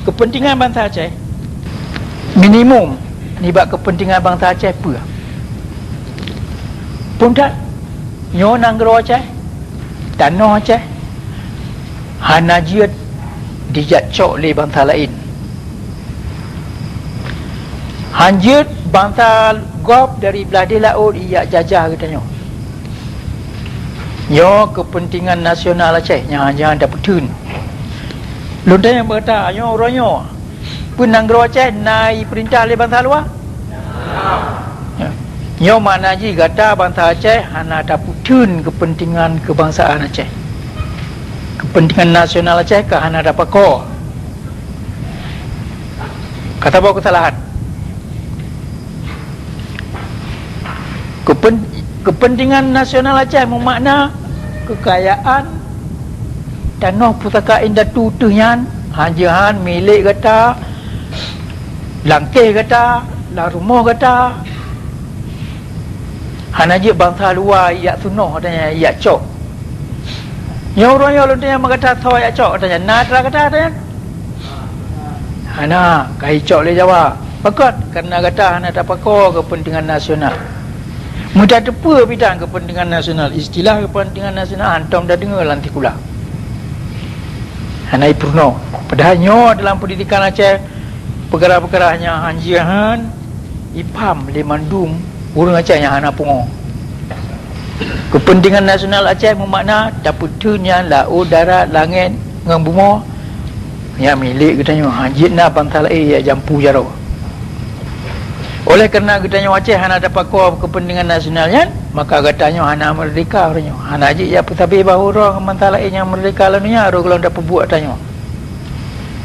kepentingan bangsa Aceh minimum ni bab kepentingan bangsa Aceh apa pun tak nyo nanggro Aceh tanah Aceh hanajiat dijacok oleh bangsa lain hanjut bangsa Gop dari belah di laut ia jajah katanya nyo kepentingan nasional Aceh jangan dapat tun lontar yang berkata nyo orangnya pun nanggro Aceh naik perintah oleh bangsa luar nyo makna ji kata bangsa Aceh hana dapat tun kepentingan kebangsaan Aceh kepentingan nasional Aceh ke hana dapat ko kata bawa kesalahan kepentingan nasional Aceh memakna kekayaan tanah pusaka indah tutuhnya hanjahan milik kata langkeh kata lah rumah kata hanaji bangsa luar ia sunnah katanya ia cok yang orang yang luntanya mengata tahu ia cok katanya natra kata katanya hana kai cok le Jawa pakot kerana kata hana dapat ko kepentingan nasional mudah tepa bidang kepentingan nasional istilah kepentingan nasional antum dah dengar lantik pula hanai purno padahal nyo dalam pendidikan Aceh perkara-perkaranya hanjian ipam le mandum urang Aceh yang hana pungo kepentingan nasional Aceh bermakna dapur tunya laut darat langit ngang bumi yang milik katanya hanjitna bangsa lain ya jampu jaro oleh kerana katanya Aceh hana dapat kuah kepentingan nasionalnya maka katanya hana merdeka orangnya hana je ya tapi bahu orang bangsa lain yang merdeka lalunya orang kalau dapat buat tanya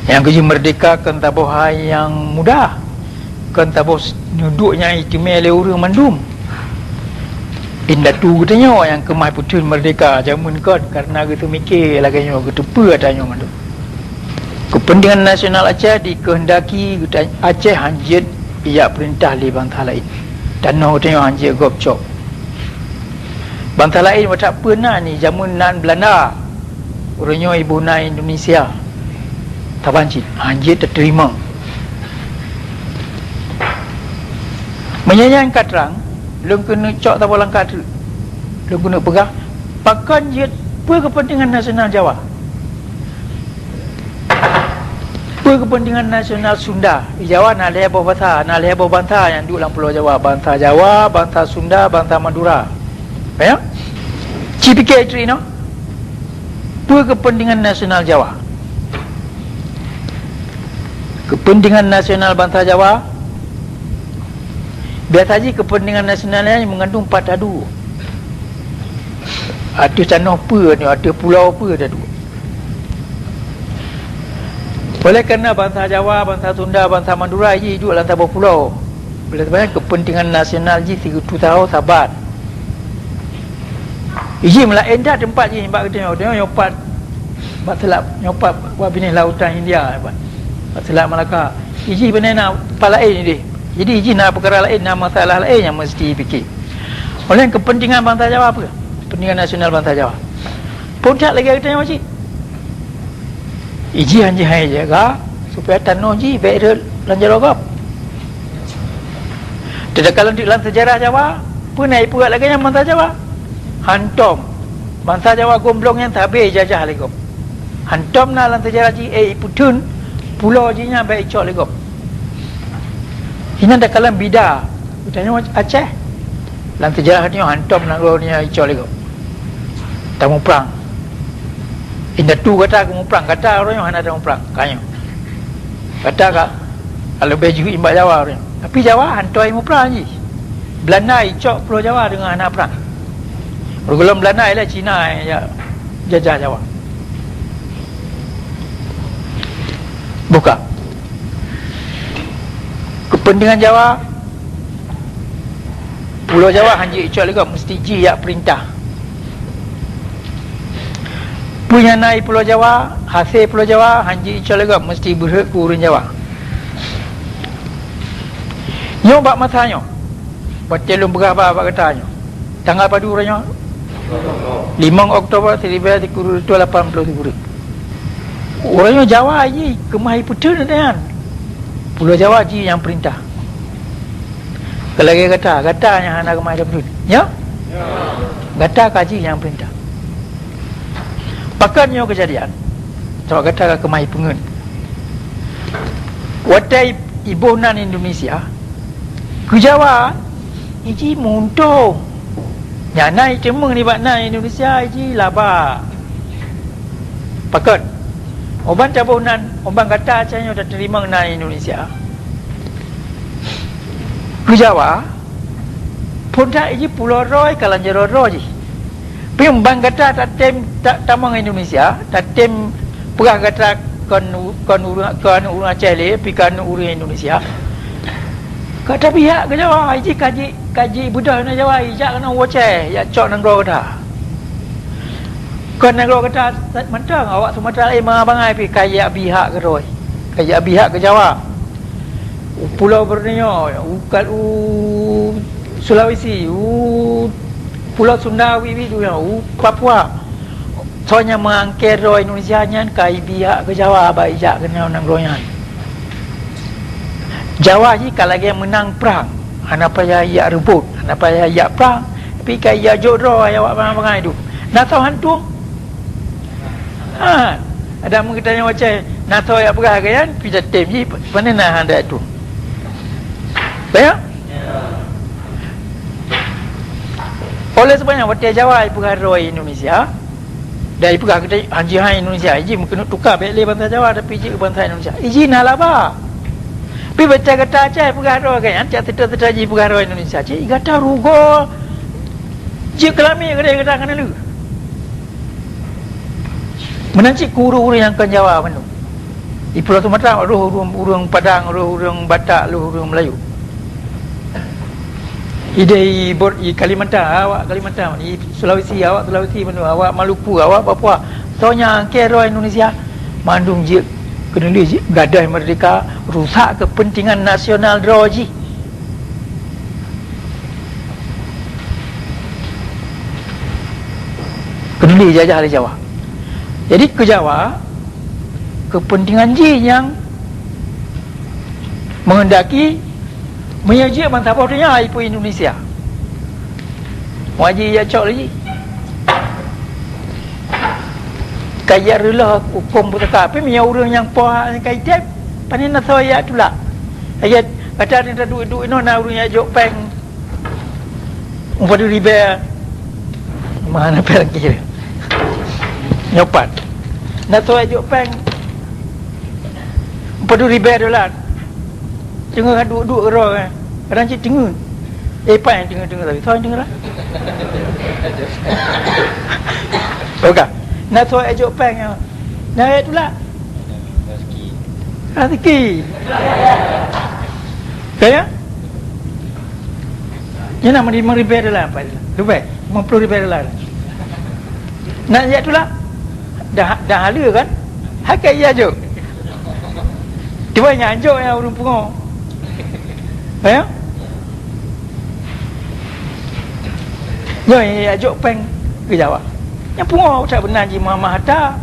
yang kerja merdeka kan tabuh yang mudah kan tabuh duduknya istimewa le urang mandum indah tu katanya yang kemai putun merdeka jamun kan karena gitu mikir laganya gitu apa katanya mandum kepentingan nasional Aceh dikehendaki Aceh hanjit ia perintah li bangsa lain dan no tengok hanjit gopcok bangsa lain macam apa nak ni jamun nan Belanda orangnya ibu na Indonesia tabanci hanjit terima menyayangkan terang lung kena cok tak boleh langkah tu lung kena pegang pakan jet apa kepentingan nasional Jawa apa kepentingan nasional Sunda di Jawa nak lihat beberapa bangsa yang duduk dalam Pulau Jawa bangsa Jawa, bangsa Sunda, bangsa Madura ya CPK itu no apa kepentingan nasional Jawa kepentingan nasional bangsa Jawa biasa saja kepentingan nasionalnya mengandung 4 adu ada tanah apa ni ada pulau apa dah dua oleh kerana bangsa Jawa, bangsa Sunda, bangsa Madura ini duduk dalam sebuah pulau oleh sebabnya kepentingan nasional ini tu tahu sahabat ini melain dah tempat ini sebab kita tengok nyopat selap nyopat buat bini lautan India selap Melaka ini benar nak tempat lain ni jadi izin nak perkara lain, nak masalah lain yang mesti fikir. Oleh kepentingan bangsa Jawa apa? Kepentingan nasional bangsa Jawa. Puncak lagi kita macam izin hai jaga supaya tanah ji baik lanjar rogap. Tidak kalau di dalam sejarah Jawa, pun naik puak lagi yang bangsa Jawa. Hantom. Bangsa Jawa gomblong yang tabe jajah lagi. Hantom na dalam sejarah ji putun pulau ji nya baik cok lagi. Ini ada kalam bida utanya Aceh dalam sejarah ni hantam nak ni icol lego tamu perang indah tu kata kamu perang kata orang yang ada perang kanyo kata kak kalau baju imbak Jawa orang tapi Jawa hantoi mu perang je Belanda icok Pulau Jawa dengan anak perang orang Belanda ialah Cina yang jajah Jawa buka kepentingan Jawa Pulau Jawa hanjit icok juga mesti jiak perintah punya naik Pulau Jawa hasil Pulau Jawa hanjit icok juga mesti berhak kurun Jawa nyo bak masanya Batalon berapa katanya tanggal padu orangnya 5 Oktober 1983 Orangnya Jawa je kemai putera kan. Pulau Jawa je yang perintah. Kalau dia kata yang anak kemai putera. Ya? Kata kaji yang perintah. Pakatnya kejadian. Sebab kata kemai pengen. Watai ibu nan Indonesia ke Jawa iji muntung nyanai cemeng ni bak nan Indonesia iji laba pakat oban cabunan oban kata acanya dah terima nan Indonesia ke Jawa pun tak iji pulau Roy kalan jero Roy tapi oban kata tak tem tak tamang Indonesia tak tem perang kata kan urang Aceh le pikan urang Indonesia kata pihak ke Jawa iji kaji budak na Jawa ijak kena Aceh ya cok nang ro kata kan nang ro kata mentang awak Sumatera bangai pi kaya pihak ke Roy kaya pihak ke Jawa Pulau Borneo Sulawesi Pulau Sunda wiwi tu ya Papua soalnya mengangkir roh Indonesia nyan kai biak ke Jawa baik jak kena nang royan Jawa ni kalau dia menang perang anak payah ia rebut anak payah ia perang tapi kai ia jodoh awak bangai tu nak tahu hantu ada mengitanya macam nak tahu ya perang kan pijat tem ni mana nak handa tu ya oleh sebabnya waktu Jawa perang roh Indonesia dari perang kita anjing Indonesia iji mungkin tukar balik bangsa Jawa tapi iji bangsa Indonesia iji nak laba tapi baca kata Aceh perang roh kan Aceh tetap iji perang roh Indonesia iji kata rugo iji kelami kata kena lu menancik uru-uru yang kan Jawa mana di Pulau Sumatera urung Padang urung Batak urung Melayu Ide i Kalimantan awak Kalimantan i Sulawesi awak Sulawesi mana awak Maluku awak Papua soalnya kero Indonesia mandung je kena li je gadai merdeka rusak kepentingan nasional droji kena li jajah di Jawa jadi ke Jawa kepentingan je yang menghendaki menyajik bantah bodohnya ipu Indonesia wajib ya cok lagi kaya rela hukum putaka tapi punya orang yang poha kaya tep panin nak tahu ya tu lah ayat kata ada duit-duit no na orang yang jok peng umpadu riba mana perang kira nyopat nak tahu jok peng umpadu riba dolar tengah duduk roh kan kadang cik tengah pan tengah tapi soal tengah lah okey nak soal ejok pan nah itulah rezeki kaya dia nak $5,000 dolar apa Dubai $50,000 nak ya itulah dah hala kan hak iya je tiba nyanjok yang urung pungong ya ya ajak peng ke Jawa yang pungo tak benar ji Muhammad Hatta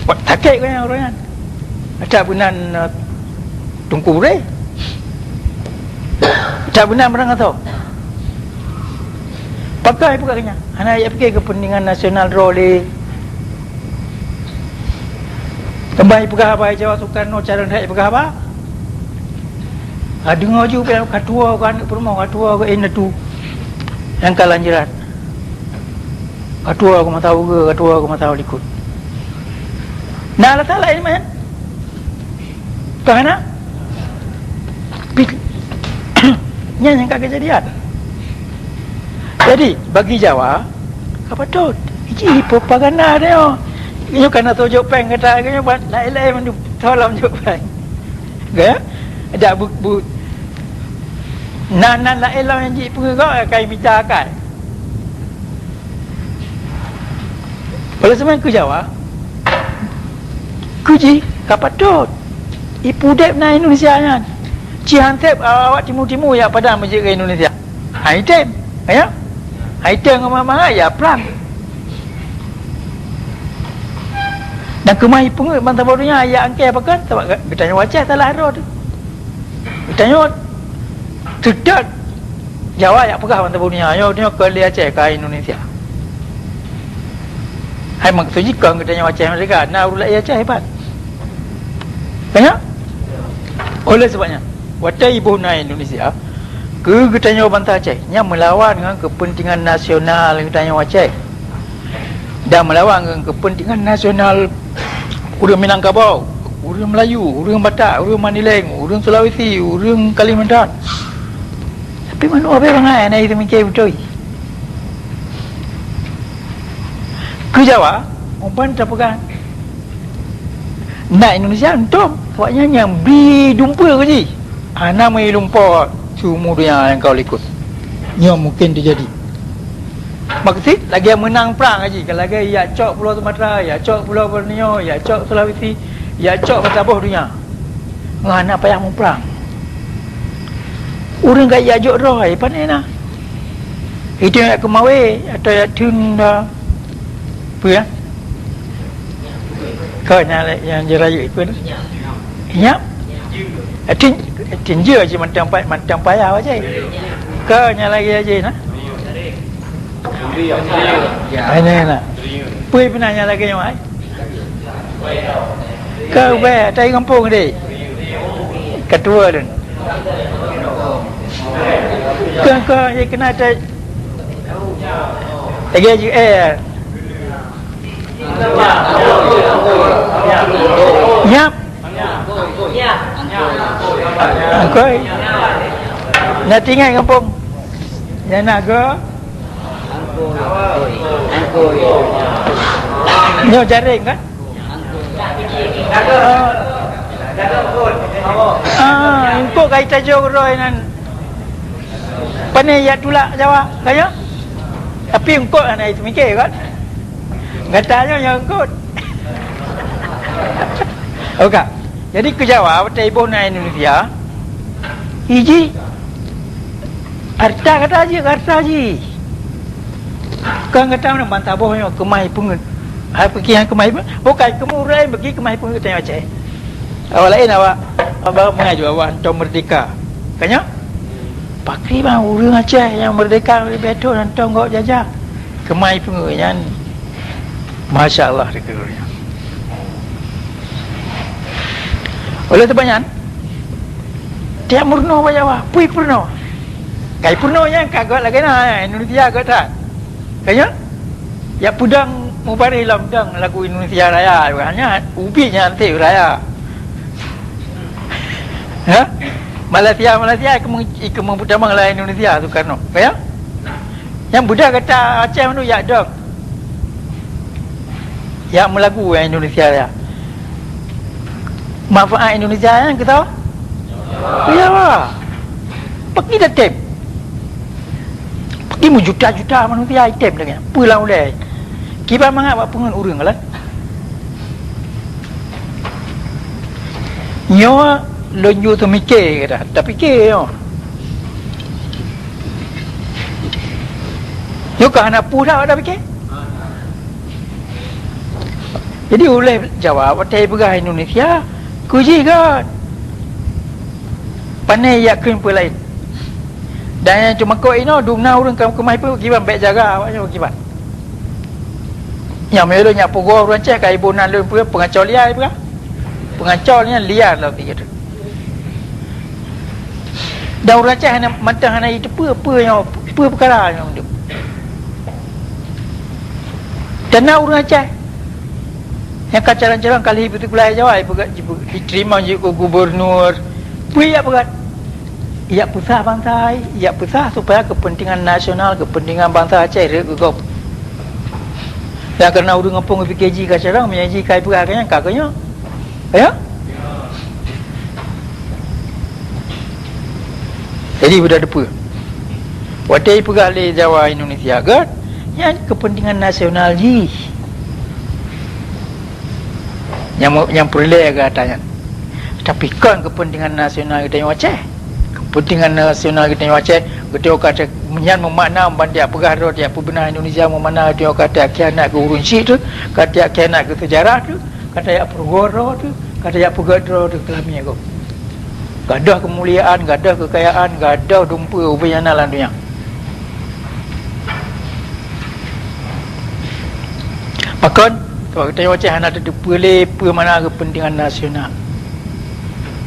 buat takik kan orang kan tak benar tungku re tak benar merang atau pakai pegangnya anak ayat fikir kepentingan nasional role kembali pegah apa Jawa Soekarno cara nak pegah apa dengar je katua kan permau katua ke ini tu yang kalanjiran katua aku mau tahu ke katua aku mau tahu likut nah lah tak lain man kerana yang kagak kejadian jadi bagi Jawa apa tu ini propaganda dia ini kan atau jok peng kata kanya buat lain-lain mandu tolong jok peng ke ada bu nan la elang yang ji pengegak kai minta akal kalau semen ke Jawa kuji kapatut ipu dep na Indonesia nya cihantep awak timur-timur ya pada masjid ke Indonesia haitem ya haitem ngomong ya perang Dan kemai pungut bantah bodohnya ayat angkai apa kan? Bertanya wajah tak lara tu. Bertanya tidak jawab ayat pegah bantah bodohnya. Ayo dia ke Aceh ke Indonesia. Hai maksudnya kau bertanya wajah mereka. Nah urulat Aceh hebat. Banyak? Oleh sebabnya watai ibu na Indonesia ketanya bantah Aceh yang melawan dengan kepentingan nasional ketanya Aceh dan melawan dengan kepentingan nasional urang Minangkabau, urang Melayu, urang Batak, urang Mandailing, urang Sulawesi, urang Kalimantan. Tapi mana apa orang lain itu mikir betul. Ke Jawa, umpan tak pegang. Nak Indonesia entum, sebabnya yang beli dumpa ke je. Nama lumpur semua dia yang kau ikut. Yang mungkin terjadi. Maksud lagi yang menang perang aja. Kalau lagi ya cok Pulau Sumatera, ya cok Pulau Borneo, ya cok Sulawesi, ya cok Batabah dunia. Ngana payah mau perang. Orang kat ya jok roh ai pandai nah. Itu yang kemawe atau ya tun apa ya? Kau yang jerayu itu kan? Ya. Tin je je macam payah aja. Kau yang lagi aja nah. Ini lah. Puai penanya lagi yang ai. Kau be, tai kampung ni. Ketua tu. Kau yang kena tai. Lagi aja Nyap. Kau. Nak tinggal kampung. Yang nak ke? Nyo jaring kan? Untuk kait tajuk roy nan. Pandai ya tulak Jawa, kaya? Tapi engkau anak itu mikir kan? Katanya yang engkau. Okey. Jadi ke Jawa, betul ibu na Indonesia. Iji. Harta kata je. Kau kata mana bantah bohnya kemai pungut. Hai pergi yang kemai pun. Bukan kemurai pergi kemai pungut tengok Aceh. Awak lain awak mengaju awak hantar merdeka. Kanya? Pakri bang orang Aceh yang merdeka lebih betul hantar kau jajah. Kemai pungut yang masya-Allah dekat. Oleh sebabnya tiap murno Jawa, pui purno. Kai purno yang kagak lagi nah Indonesia agak tak. Kaya ya pudang mubari lamdang lagu Indonesia Raya hanya ubinya nanti raya. Ha? Malaysia ikut memputamang lah Indonesia tu kan. Kaya? Yang budak kata Aceh tu ya dong. Ya melagu yang Indonesia Raya. Manfaat Indonesia yang kita tahu? Ya lah. Pergi dah tip. Pergi juta-juta manusia item dengan. Pulang boleh. Kibar mangap buat pengen urang lah. Nyawa lonju tu mikir kata. Tak fikir yo. Yo kan anak pura dah fikir. Jadi oleh jawab watai pegah Indonesia kuji kan. Pandai yakin pun lain. Dan yang cuma kau ini dungna orang kamu kemai pun kiban baik jaga awaknya kiban. Yang melo nyak pogo orang Aceh kai bonan lu pun pengacau liar pun. Pengacaunya liar lah dia tu. Dan orang Aceh hanya mantang hanya itu apa yang apa perkara yang tu. Dan orang Aceh yang kacaran-caran kali betul pula Jawa diterima je gubernur. Pui ya berat. Ya pusat bangsa, ya pusat supaya kepentingan nasional, kepentingan bangsa Aceh regop. Dan kerana urang ngepung PKG kacaran menyaji kai peraganya kakaknya. Ya? Jadi sudah depa. Watai pegale Jawa Indonesia kan yang kepentingan nasional ji. Yang perlu agak tanya. Tapi kan kepentingan nasional kita yang Aceh. Kepentingan nasional kita yang Aceh, kita kata menyan memakna bandia pergara dia benar Indonesia memakna dia kata khianat ke urun syik tu, kata khianat ke sejarah tu, kata ya pergoro tu, kata ya pergoro tu kelami aku. Gadah kemuliaan, gadah kekayaan, gadah dumpa upayana dalam dunia. Maka kalau kita macam anak tu pilih mana kepentingan nasional,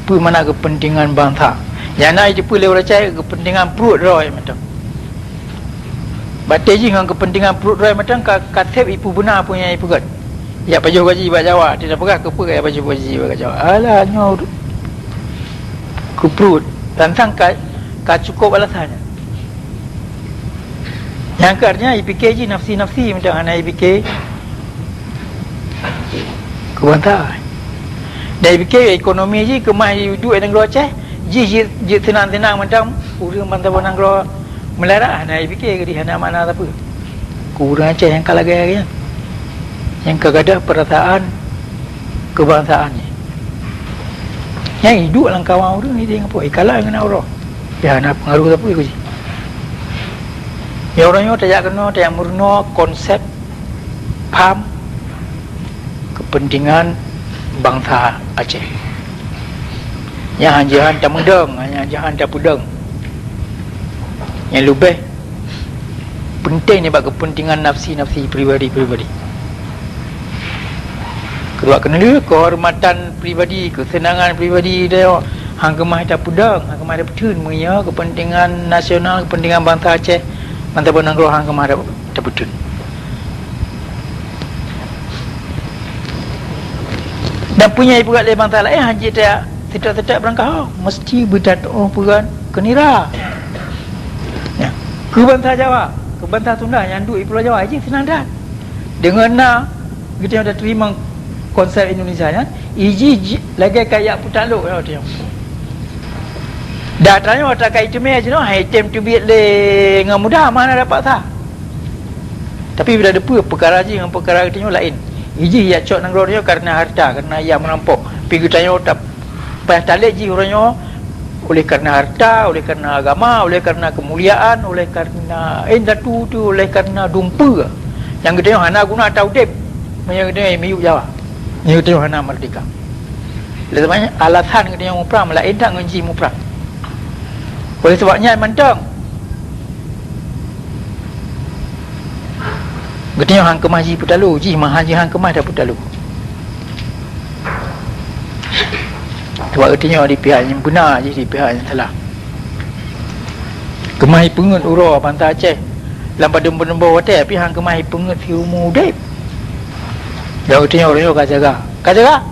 mana kepentingan bangsa. Yang nak dipilih orang cai kepentingan perut roy macam. Batik je dengan kepentingan perut roy macam katib ipu benar punya ipu kat. Ya baju gaji bak Jawa, tidak pegah ke ya baju gaji bak Jawa. Alah nyo ke perut tentang ka cukup alasannya. Yang artinya IPK je nafsi-nafsi macam anak IPK kebantai. Dan IPK ekonomi je kemah duit negara Aceh. Ji tenang-tenang macam urang bantah negara Melara. Anak IPK ke di hana mana apa. Kurang Aceh yang kalah gaya yang kegadah perasaan kebangsaannya. Yang hidup dalam kawan orang ni dia apa? Kalah dengan orang. Ya nak pengaruh apa ikut je. Ya orangnya tak kena tak murno konsep paham kepentingan bangsa Aceh. Yang jangan tak mudeng, yang jangan tak pudeng. Yang lebih penting ni bab kepentingan nafsi-nafsi pribadi-pribadi. Kedua kena kehormatan pribadi, kesenangan pribadi dia. Hang kemah tak pudeng, hang kemah tak petun punya kepentingan nasional, kepentingan bangsa Aceh. Bangsa Penanggroh hang kemah tak petun. Dan punya ibu kat bangsa lain haji tak tidak berangkah mesti berdatuk peran kenira. Ya. Ke bangsa Jawa, ke bangsa Sunda yang duduk di Pulau Jawa aja senang dah. Dengan nak kita dah terima konsep Indonesia ya. Iji lagi kayak putaluk ya dia. Datanya otak kai tu je no, item tu biat le dengan mudah mana dapat sah. Tapi bila ada perkara je dengan perkara kita lain. Iji ya cok nang dia karena harta, karena ia merampok. Pergi tanya tak payah talik ji orangnya oleh karena harta, oleh karena agama, oleh karena kemuliaan, oleh karena datu tu, oleh karena dumpa. Yang kita hana guna tahu dep. Yang kita miuk Jawa. Yang kita hana merdeka. Oleh sebabnya alasan kita yang muprang lain tak ngenji muprang. Oleh sebabnya mentang Getanya hang kemah ji putalu, ji mah haji hang kemah dah putalu. Sebab getanya di pihak yang benar je, di pihak yang salah. Kemah pengut ura bangsa Aceh. Dalam pada nombor hotel tapi hang kemah pengut fi umur dep. Dah getanya orang yo ka jaga. Ka jaga?